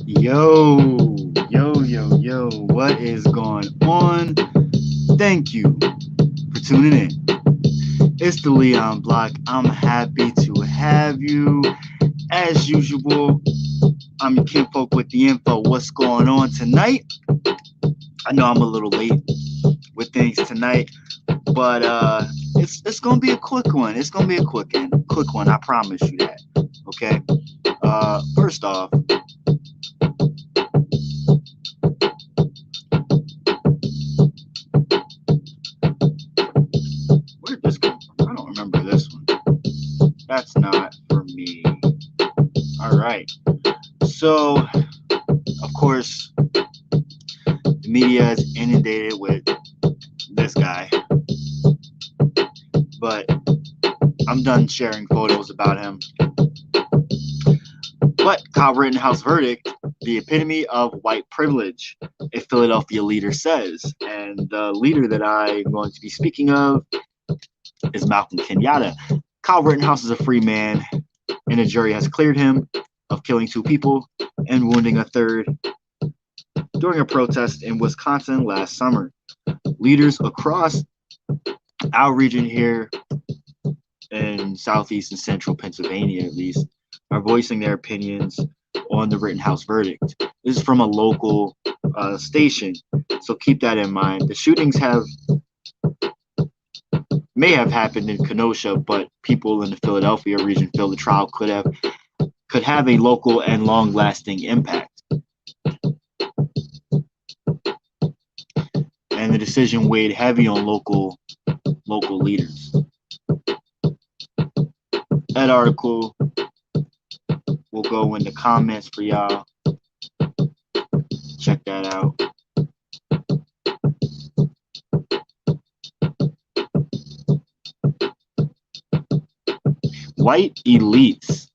Yo, what is going on? Thank you for tuning in. It's the Leon Block. I'm happy to have you. As usual, I'm your kinfolk with the info. What's going on tonight? I know I'm a little late with things tonight, but it's gonna be a quick one. It's gonna be a quick one. I promise you that. Okay. First off, where did this come from? I don't remember this one. That's not for me. All right. So, of course, the media is inundated with this guy, but I'm done sharing photos about him. But Kyle Rittenhouse verdict, the epitome of white privilege, a Philadelphia leader says. And the leader that I'm going to be speaking of is Malcolm Kenyatta. Kyle Rittenhouse is a free man, and a jury has cleared him of killing two people and wounding a third during a protest in Wisconsin last summer. Leaders across our region here in southeast and central Pennsylvania, at least, are voicing their opinions on the Rittenhouse verdict. This is from a local station, so keep that in mind. The shootings may have happened in Kenosha, but people in the Philadelphia region feel the trial could have a local and long-lasting impact. And the decision weighed heavy on local leaders. That article will go in the comments for y'all. Check that out. White elites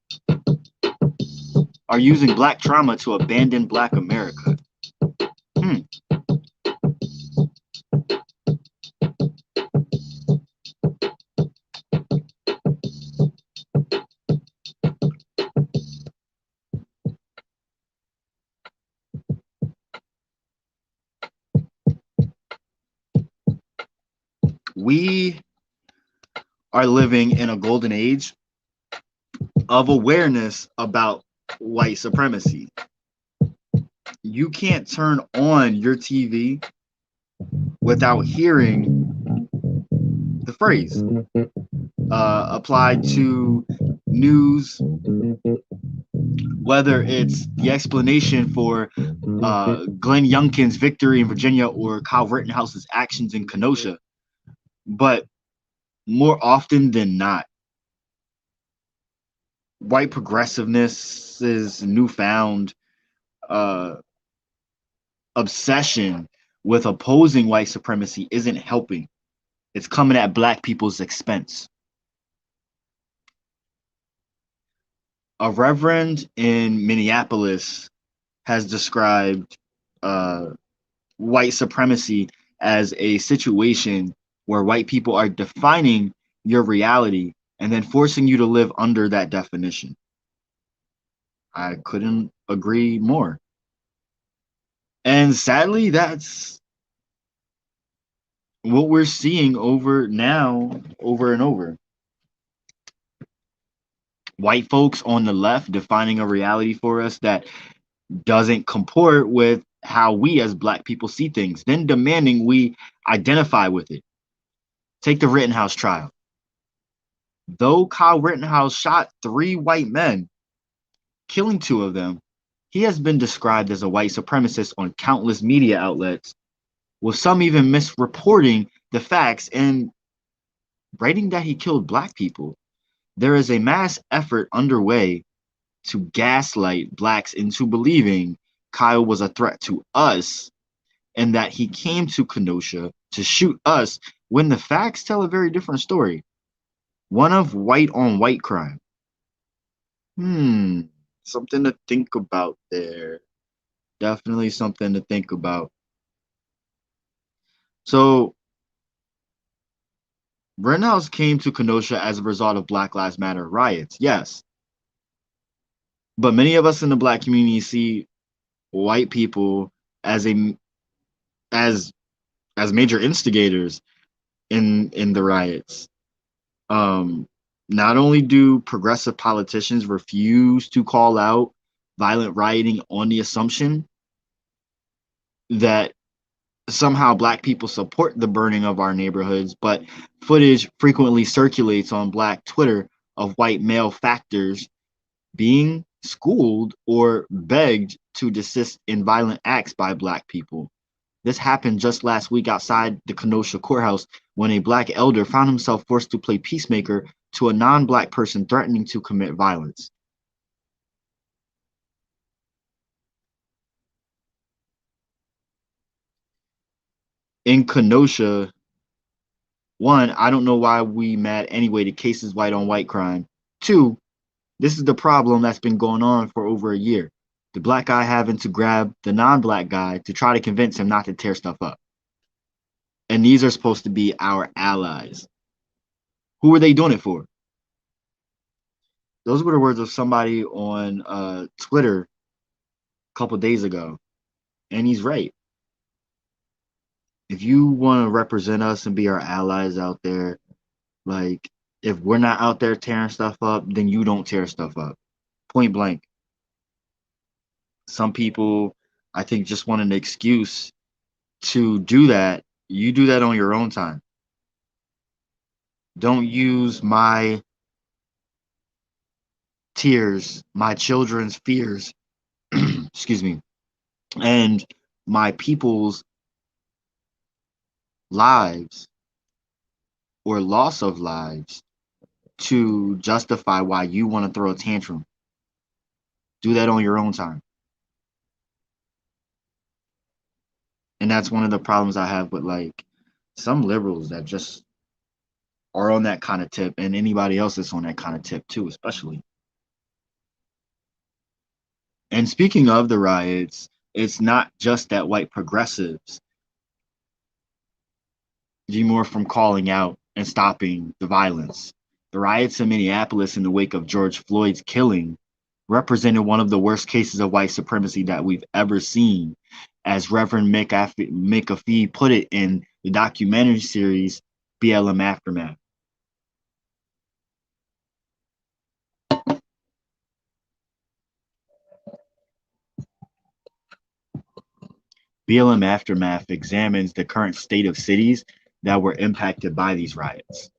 are using black trauma to abandon black America. Hmm. We are living in a golden age of awareness about white supremacy. You can't turn on your TV without hearing the phrase applied to news, whether it's the explanation for Glenn Youngkin's victory in Virginia or Kyle Rittenhouse's actions in Kenosha. But more often than not, white progressiveness's newfound uh, obsession with opposing white supremacy isn't helping. It's coming at black people's expense. A reverend in Minneapolis has described white supremacy as a situation where white people are defining your reality and then forcing you to live under that definition. I couldn't agree more. And sadly, that's what we're seeing over and over. White folks on the left defining a reality for us that doesn't comport with how we as black people see things, then demanding we identify with it. Take the Rittenhouse trial. Though Kyle Rittenhouse shot 3 white men, killing 2 of them, he has been described as a white supremacist on countless media outlets, with some even misreporting the facts and writing that he killed black people. There is a mass effort underway to gaslight blacks into believing Kyle was a threat to us and that he came to Kenosha to shoot us when the facts tell a very different story. One of white on white crime. Something to think about there. Definitely something to think about. So, Rittenhouse came to Kenosha as a result of Black Lives Matter riots, yes. But many of us in the black community see white people as a as as major instigators in the riots. Um, Not only do progressive politicians refuse to call out violent rioting on the assumption that somehow black people support the burning of our neighborhoods, but footage frequently circulates on black Twitter of white male factors being schooled or begged to desist in violent acts by black people. This happened just last week outside the Kenosha courthouse when a black elder found himself forced to play peacemaker to a non-black person threatening to commit violence. In Kenosha, one, I don't know why we mad anyway. The case is white on white crime. Two, this is the problem that's been going on for over a year. The black guy having to grab the non-black guy to try to convince him not to tear stuff up. And these are supposed to be our allies. Who are they doing it for? Those were the words of somebody on Twitter a couple days ago. And he's right. If you want to represent us and be our allies out there, like if we're not out there tearing stuff up, then you don't tear stuff up. Point blank. Some people, I think, just want an excuse to do that. You do that on your own time. Don't use my tears, my children's fears, excuse me, and my people's lives or loss of lives to justify why you want to throw a tantrum. Do that on your own time. And that's one of the problems I have with like some liberals that just are on that kind of tip, and anybody else that's on that kind of tip too, especially. And speaking of the riots, it's not just that white progressives demur from calling out and stopping the violence. The riots in Minneapolis in the wake of George Floyd's killing represented one of the worst cases of white supremacy that we've ever seen, as Reverend McAfee put it in the documentary series BLM Aftermath. BLM Aftermath examines the current state of cities that were impacted by these riots.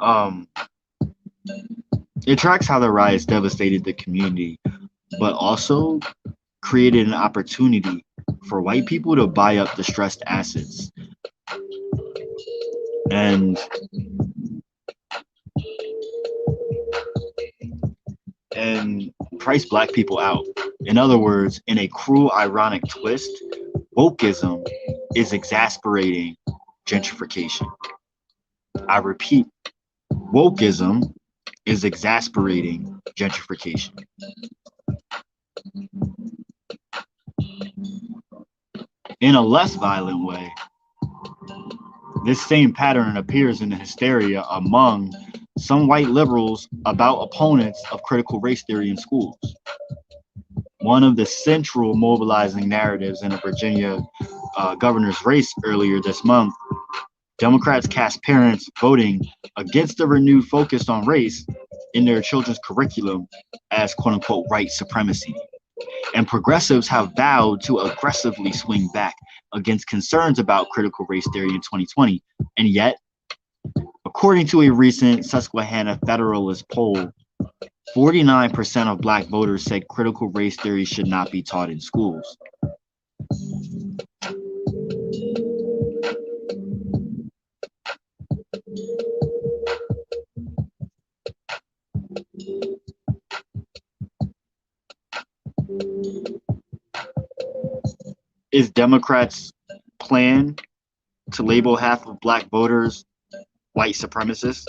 Um, it tracks how the riots devastated the community, but also created an opportunity for white people to buy up distressed assets and price black people out. In other words, in a cruel, ironic twist, wokeism is exasperating gentrification. I repeat, wokeism is exasperating gentrification. In a less violent way, this same pattern appears in the hysteria among some white liberals about opponents of critical race theory in schools. One of the central mobilizing narratives in a Virginia governor's race earlier this month, Democrats cast parents voting against the renewed focus on race in their children's curriculum as quote unquote white supremacy. And progressives have vowed to aggressively swing back against concerns about critical race theory in 2020. And yet, according to a recent Susquehanna Federalist poll, 49% of black voters said critical race theory should not be taught in schools. Is Democrats' plan to label half of black voters white supremacists?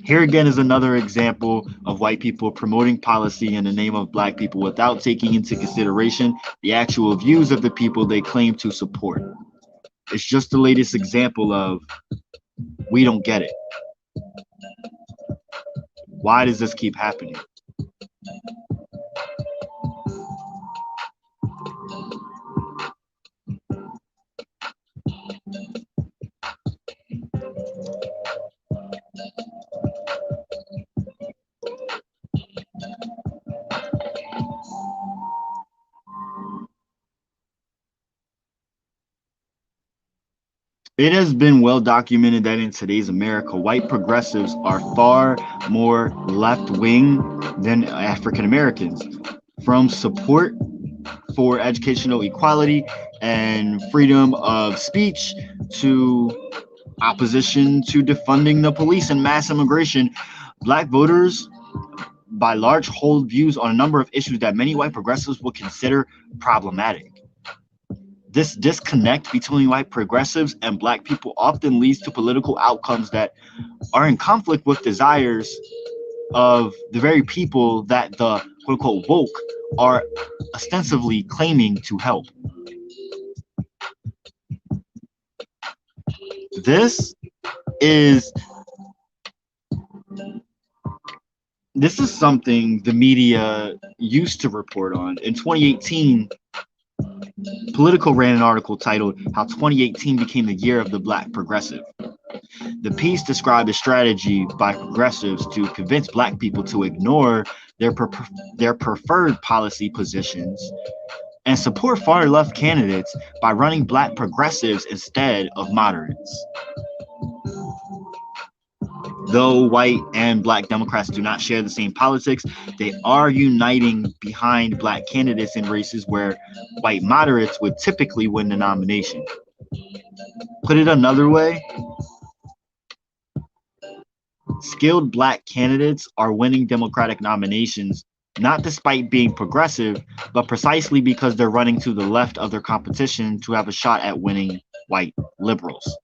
Here again is another example of white people promoting policy in the name of black people without taking into consideration the actual views of the people they claim to support. It's just the latest example of we don't get it. Why does this keep happening? It has been well documented that in today's America, white progressives are far more left wing than African Americans. From support for educational equality and freedom of speech to opposition to defunding the police and mass immigration, black voters by large hold views on a number of issues that many white progressives will consider problematic. This disconnect between white progressives and black people often leads to political outcomes that are in conflict with desires of the very people that the quote unquote woke are ostensibly claiming to help. This is this is something the media used to report on. In 2018, Politico ran an article titled How 2018 Became the Year of the Black Progressive. The piece described a strategy by progressives to convince black people to ignore their preferred policy positions and support far left candidates by running black progressives instead of moderates. Though white and black Democrats do not share the same politics, they are uniting behind black candidates in races where white moderates would typically win the nomination. Put it another way, skilled black candidates are winning Democratic nominations not despite being progressive, but precisely because they're running to the left of their competition to have a shot at winning white liberals.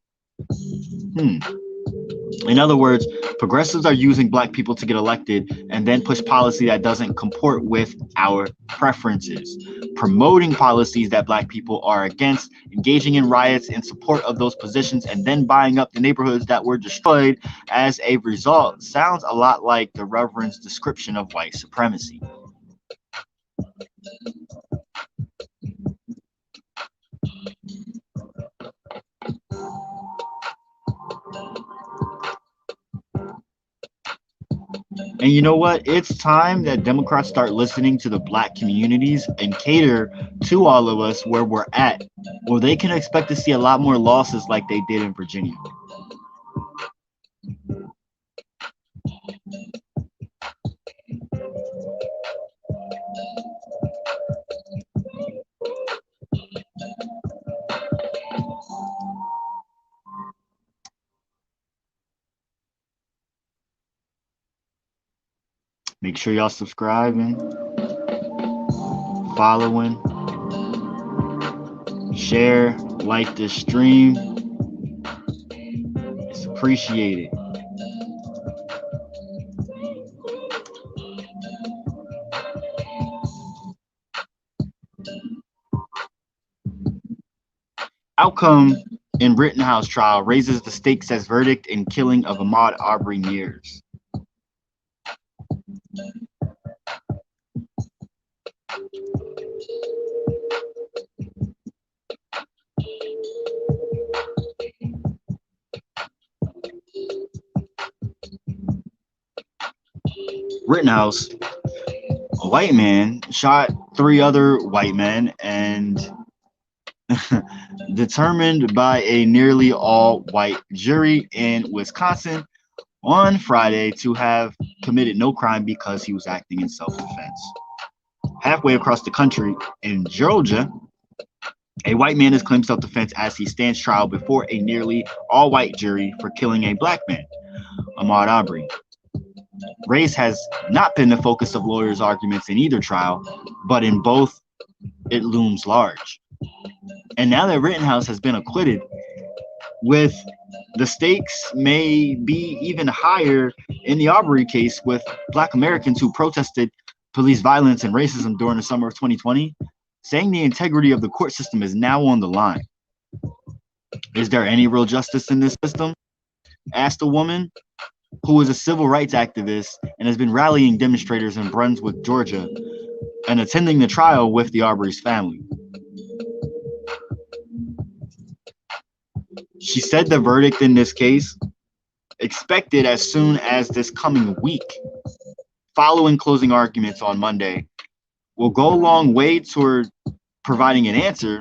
In other words, progressives are using black people to get elected and then push policy that doesn't comport with our preferences, promoting policies that black people are against, engaging in riots in support of those positions, and then buying up the neighborhoods that were destroyed as a result. Sounds a lot like the Reverend's description of white supremacy. And you know what? It's time that Democrats start listening to the black communities and cater to all of us where we're at, or they can expect to see a lot more losses like they did in Virginia. Make sure y'all subscribing, following, share, like this stream. It's appreciated. Outcome in Rittenhouse trial raises the stakes as verdict in killing of Ahmaud Arbery nears. Rittenhouse, a white man, shot 3 other white men and determined by a nearly all-white jury in Wisconsin on Friday to have committed no crime because he was acting in self-defense. Halfway across the country, in Georgia, a white man has claimed self-defense as he stands trial before a nearly all-white jury for killing a black man, Ahmaud Arbery. Race has not been the focus of lawyers' arguments in either trial, but in both, it looms large. And now that Rittenhouse has been acquitted, with the stakes may be even higher in the Arbery case with Black Americans who protested police violence and racism during the summer of 2020, saying the integrity of the court system is now on the line. Is there any real justice in this system? Asked a woman who is a civil rights activist and has been rallying demonstrators in Brunswick, Georgia, and attending the trial with the Arbery's family. She said the verdict in this case, expected as soon as this coming week, following closing arguments on Monday, will go a long way toward providing an answer.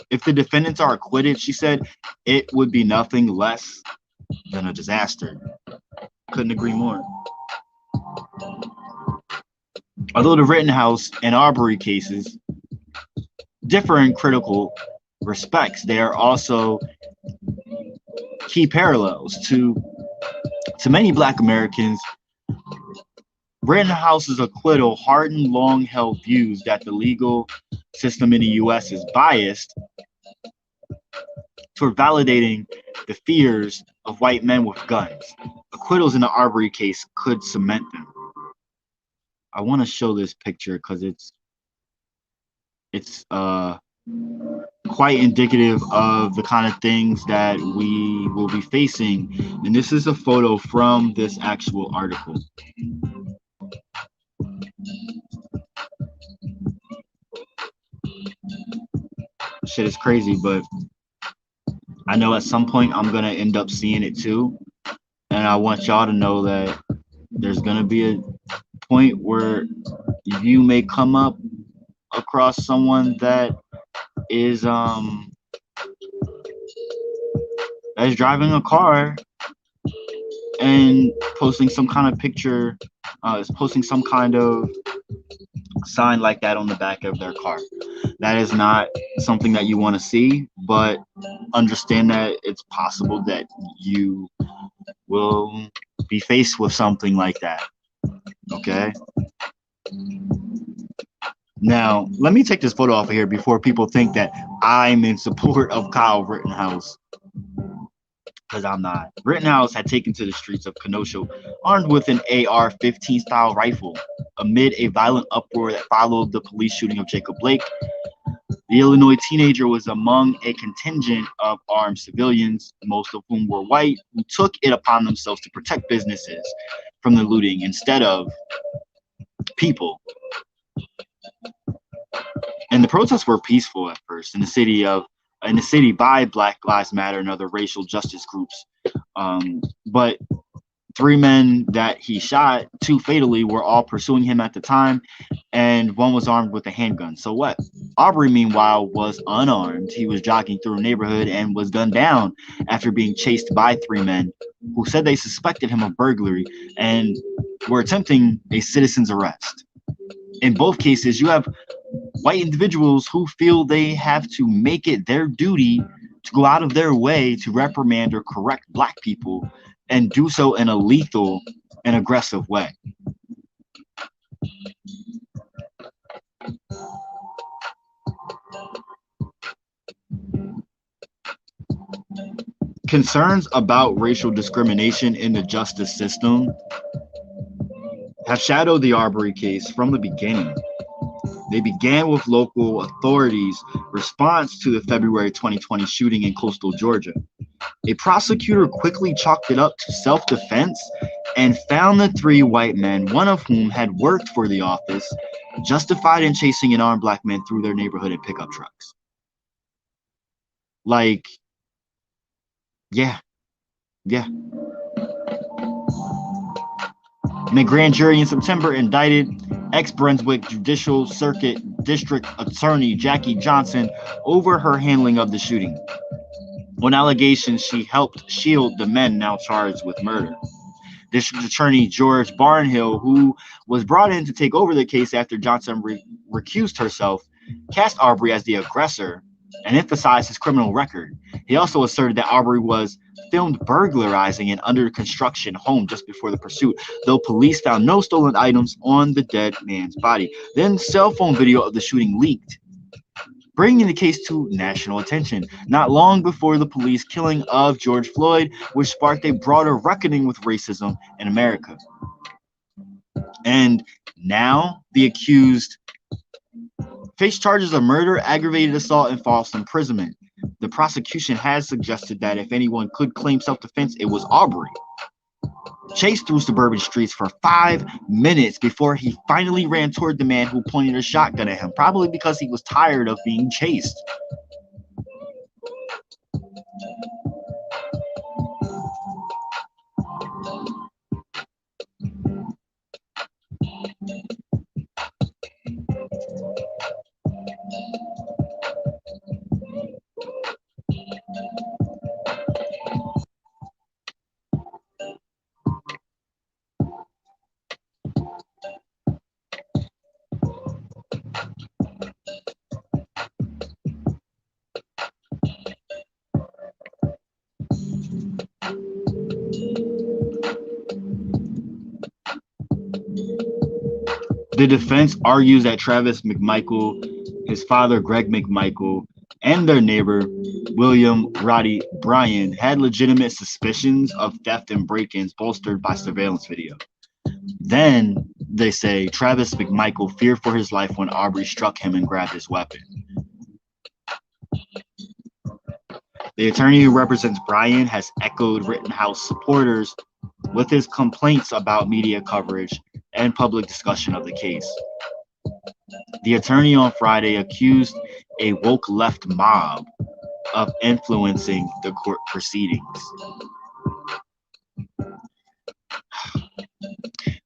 If the defendants are acquitted, she said, it would be nothing less than a disaster. Couldn't agree more. Although the Rittenhouse and Arbery cases differ in critical respects, they are also key parallels to many Black Americans. Rittenhouse's acquittal hardened long-held views that the legal system in the U.S. is biased toward validating the fears of white men with guns. Acquittals in the Arbery case could cement them. I want to show this picture because it's quite indicative of the kind of things that we will be facing. And this is a photo from this actual article. Shit is crazy, but I know at some point I'm gonna end up seeing it too. And I want y'all to know that there's gonna be a point where you may come up across someone that is driving a car and posting some kind of picture, is posting some kind of sign like that on the back of their car. That is not something that you want to see, but understand that it's possible that you will be faced with something like that. Okay? Now, let me take this photo off of here before people think that I'm in support of Kyle Rittenhouse, because I'm not. Rittenhouse had taken to the streets of Kenosha armed with an AR-15 style rifle amid a violent uproar that followed the police shooting of Jacob Blake. The Illinois teenager was among a contingent of armed civilians, most of whom were white, who took it upon themselves to protect businesses from the looting instead of people. And the protests were peaceful at first in the city by Black Lives Matter and other racial justice groups. But 3 men that he shot, 2 fatally, were all pursuing him at the time, and 1 was armed with a handgun. So what? Arbery, meanwhile, was unarmed. He was jogging through a neighborhood and was gunned down after being chased by 3 men who said they suspected him of burglary and were attempting a citizen's arrest. In both cases, you have white individuals who feel they have to make it their duty to go out of their way to reprimand or correct Black people, and do so in a lethal and aggressive way. Concerns about racial discrimination in the justice system have shadowed the Arbery case from the beginning. They began with local authorities' response to the February 2020 shooting in coastal Georgia. A prosecutor quickly chalked it up to self-defense and found the 3 white men, one of whom had worked for the office, justified in chasing an armed Black man through their neighborhood in pickup trucks. Like, yeah. And a grand jury in September indicted ex-Brunswick Judicial Circuit District Attorney Jackie Johnson over her handling of the shooting. On allegations she helped shield the men now charged with murder. District Attorney George Barnhill, who was brought in to take over the case after Johnson recused herself, cast Arbery as the aggressor and emphasized his criminal record. He also asserted that Arbery was filmed burglarizing an under-construction home just before the pursuit, though police found no stolen items on the dead man's body. Then cell phone video of the shooting leaked, bringing the case to national attention, not long before the police killing of George Floyd, which sparked a broader reckoning with racism in America. And now the accused face charges of murder, aggravated assault, and false imprisonment. The prosecution has suggested that if anyone could claim self-defense, it was Aubrey. Chased through suburban streets for 5 minutes before he finally ran toward the man who pointed a shotgun at him, probably because he was tired of being chased. The defense argues that Travis McMichael, his father Greg McMichael, and their neighbor William Roddy Bryan had legitimate suspicions of theft and break-ins bolstered by surveillance video. Then, they say, Travis McMichael feared for his life when Aubrey struck him and grabbed his weapon. The attorney who represents Bryan has echoed Rittenhouse supporters with his complaints about media coverage and public discussion of the case. The attorney on Friday accused a woke left mob of influencing the court proceedings.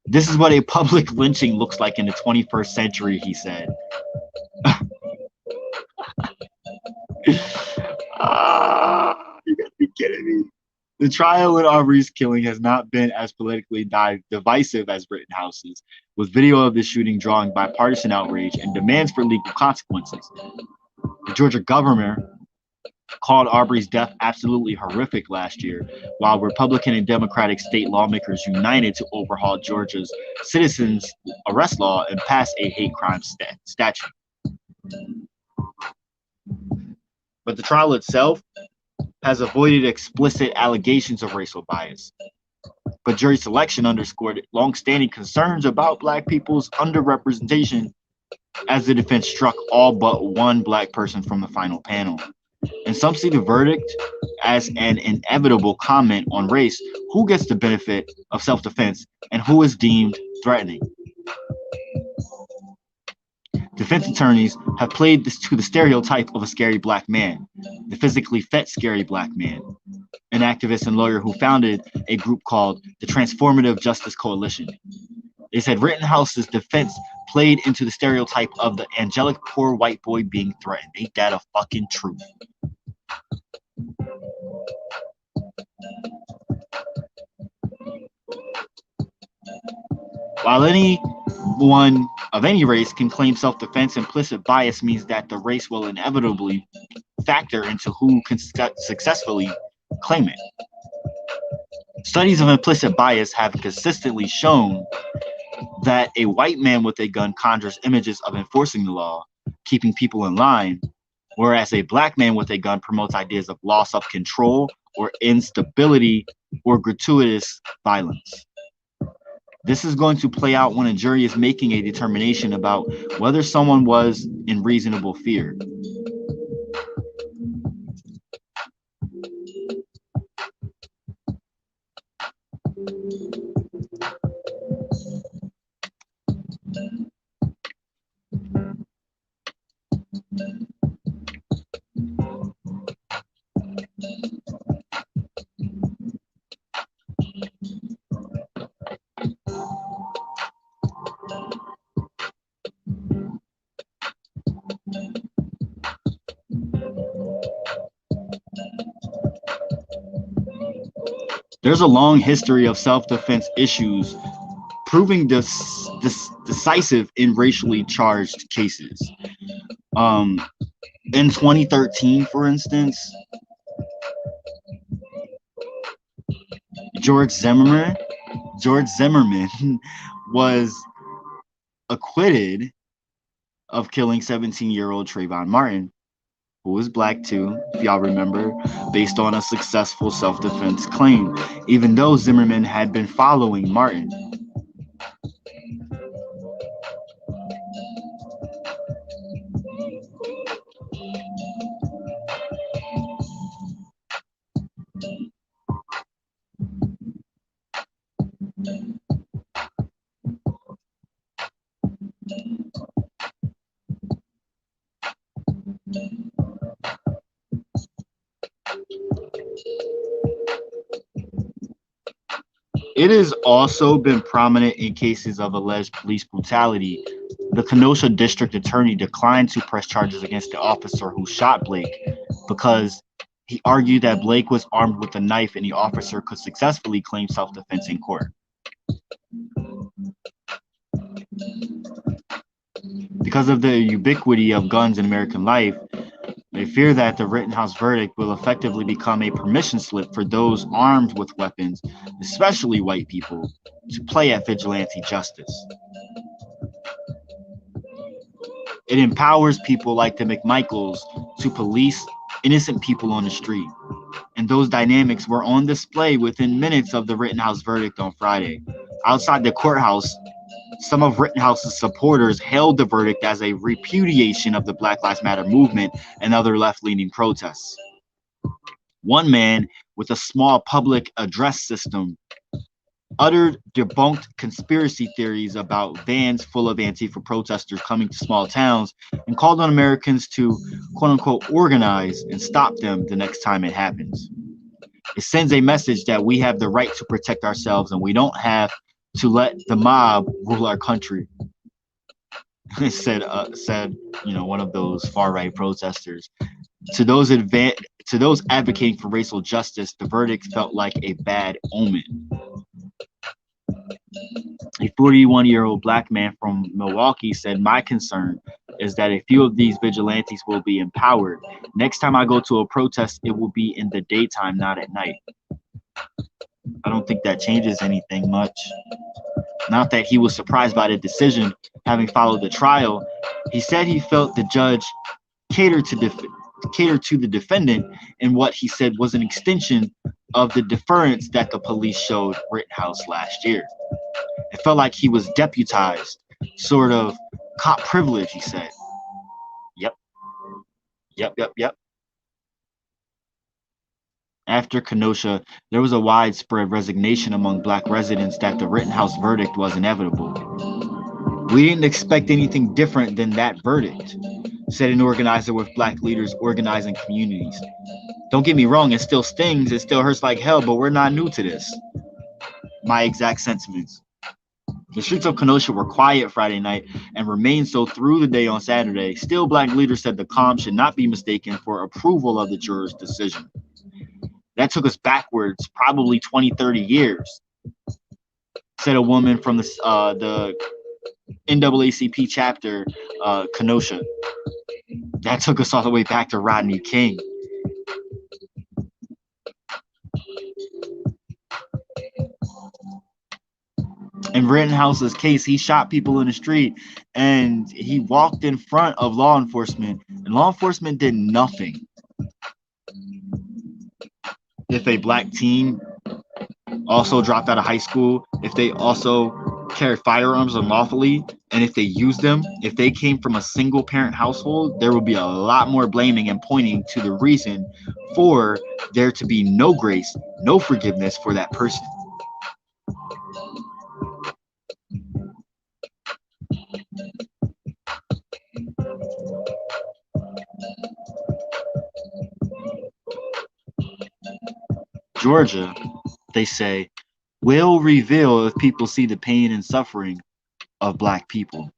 This is what a public lynching looks like in the 21st century, he said. You gotta be kidding me. The trial in Aubrey's killing has not been as politically divisive as Rittenhouse's, with video of the shooting drawing bipartisan outrage and demands for legal consequences. The Georgia governor called Aubrey's death absolutely horrific last year, while Republican and Democratic state lawmakers united to overhaul Georgia's citizens arrest law and pass a hate crime statute. But the trial itself has avoided explicit allegations of racial bias. But jury selection underscored longstanding concerns about Black people's underrepresentation as the defense struck all but one Black person from the final panel. And some see the verdict as an inevitable comment on race, who gets the benefit of self-defense and who is deemed threatening. Defense attorneys have played this to the stereotype of a scary Black man, the physically fit scary Black man, an activist and lawyer who founded a group called the Transformative Justice Coalition. They said Rittenhouse's defense played into the stereotype of the angelic poor white boy being threatened. Ain't that a fucking truth? While anyone of any race can claim self-defense, implicit bias means that the race will inevitably factor into who can successfully claim it. Studies of implicit bias have consistently shown that a white man with a gun conjures images of enforcing the law, keeping people in line, whereas a Black man with a gun promotes ideas of loss of control or instability or gratuitous violence. This is going to play out when a jury is making a determination about whether someone was in reasonable fear. There's a long history of self-defense issues proving decisive in racially charged cases. In 2013, for instance, George Zimmerman was acquitted of killing 17-year-old Trayvon Martin, who was Black too, if y'all remember, based on a successful self-defense claim, even though Zimmerman had been following Martin. It has also been prominent in cases of alleged police brutality. The Kenosha District Attorney declined to press charges against the officer who shot Blake because he argued that Blake was armed with a knife and the officer could successfully claim self-defense in court. Because of the ubiquity of guns in American life, they fear that the Rittenhouse verdict will effectively become a permission slip for those armed with weapons, especially white people, to play at vigilante justice. It empowers people like the McMichaels to police innocent people on the street. And those dynamics were on display within minutes of the Rittenhouse verdict on Friday. Outside the courthouse, some of Rittenhouse's supporters hailed the verdict as a repudiation of the Black Lives Matter movement and other left-leaning protests. One man with a small public address system uttered debunked conspiracy theories about vans full of Antifa protesters coming to small towns and called on Americans to, quote unquote, organize and stop them the next time it happens. It sends a message that we have the right to protect ourselves and we don't have to let the mob rule our country. said one of those far right protesters. To those advocating for racial justice, the verdict felt like a bad omen. A 41-year-old black man from Milwaukee said, "My concern is that a few of these vigilantes will be empowered. Next time I go to a protest, it will be in the daytime, not at night." I don't think that changes anything much. Not that he was surprised by the decision, having followed the trial. He said he felt the judge catered to the defendant in what he said was an extension of the deference that the police showed Rittenhouse last year. It felt like he was deputized, sort of cop privilege, he said. Yep. After Kenosha, there was a widespread resignation among black residents that the Rittenhouse verdict was inevitable. "We didn't expect anything different than that verdict," said an organizer with black leaders organizing communities. "Don't get me wrong, it still stings, it still hurts like hell, but we're not new to this." My exact sentiments. The streets of Kenosha were quiet Friday night and remained so through the day on Saturday. Still, black leaders said the calm should not be mistaken for approval of the jurors' decision. That took us backwards, probably 20, 30 years, said a woman from the NAACP chapter, Kenosha. That took us all the way back to Rodney King. In Rittenhouse's case, he shot people in the street and he walked in front of law enforcement, and law enforcement did nothing. If a black teen also dropped out of high school, if they also carried firearms unlawfully, and if they used them, if they came from a single parent household, there would be a lot more blaming and pointing to the reason for there to be no grace, no forgiveness for that person. Georgia, they say, will reveal if people see the pain and suffering of black people.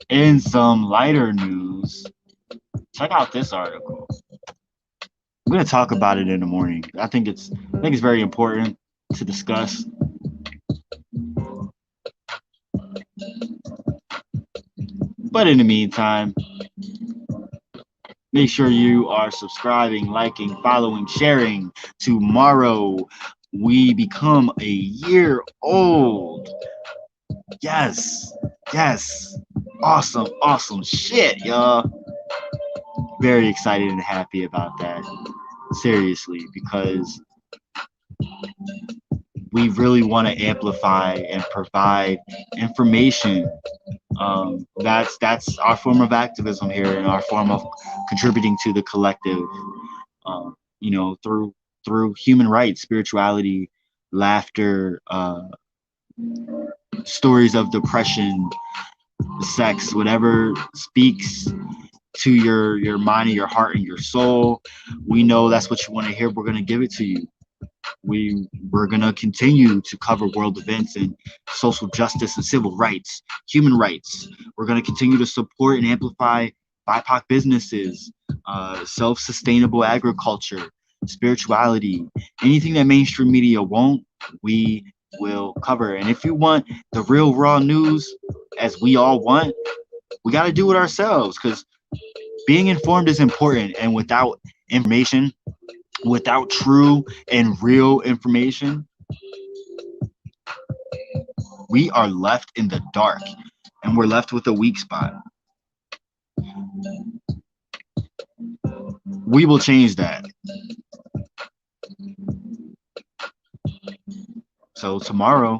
In some lighter news, check out this article. I'm going to talk about it in the morning. I think it's very important to discuss. But in the meantime, make sure you are subscribing, liking, following, sharing. Tomorrow, we become a year old. Yes. Awesome shit, y'all. Very excited and happy about that. Seriously, because we really want to amplify and provide information. That's our form of activism here and our form of contributing to the collective. Through human rights, spirituality, laughter, stories of depression, sex, whatever speaks to your mind and your heart and your soul. We know that's what you want to hear. We're gonna give it to you. We're gonna continue to cover world events and social justice and civil rights, human rights. We're gonna continue to support and amplify BIPOC businesses, self-sustainable agriculture, spirituality, anything that mainstream media won't, we will cover. And if you want the real raw news, as we all want, we got to do it ourselves because being informed is important. And without information, without true and real information, we are left in the dark and we're left with a weak spot. We will change that. So tomorrow,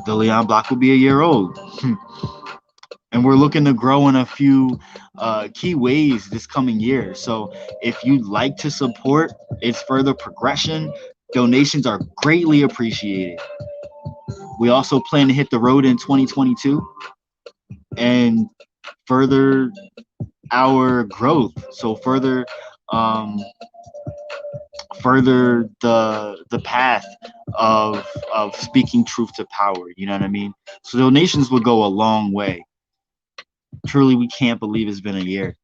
the Leon Block will be a year old. And we're looking to grow in a few key ways this coming year. So if you'd like to support its further progression, donations are greatly appreciated. We also plan to hit the road in 2022 and further our growth. So further the path of speaking truth to power. You know what I mean? So donations will go a long way. Truly, we can't believe it's been a year.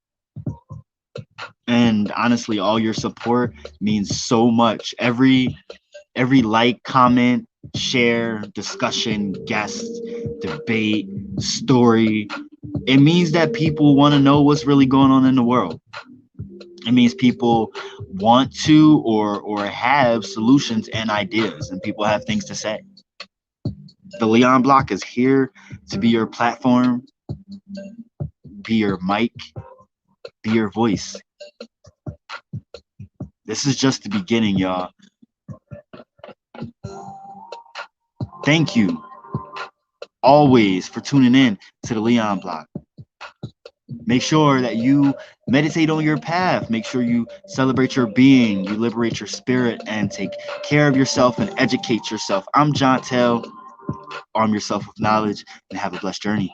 And honestly, all your support means so much. Every like, comment, share, discussion, guest, debate, story, it means that people want to know what's really going on in the world. It means people want to or have solutions and ideas, and people have things to say. The Leon Block is here to be your platform, be your mic, be your voice. This is just the beginning, y'all. Thank you always for tuning in to the Leon Block. Make sure that you meditate on your path. Make sure you celebrate your being, you liberate your spirit, and take care of yourself and educate yourself. I'm John Tell. Arm yourself with knowledge and have a blessed journey.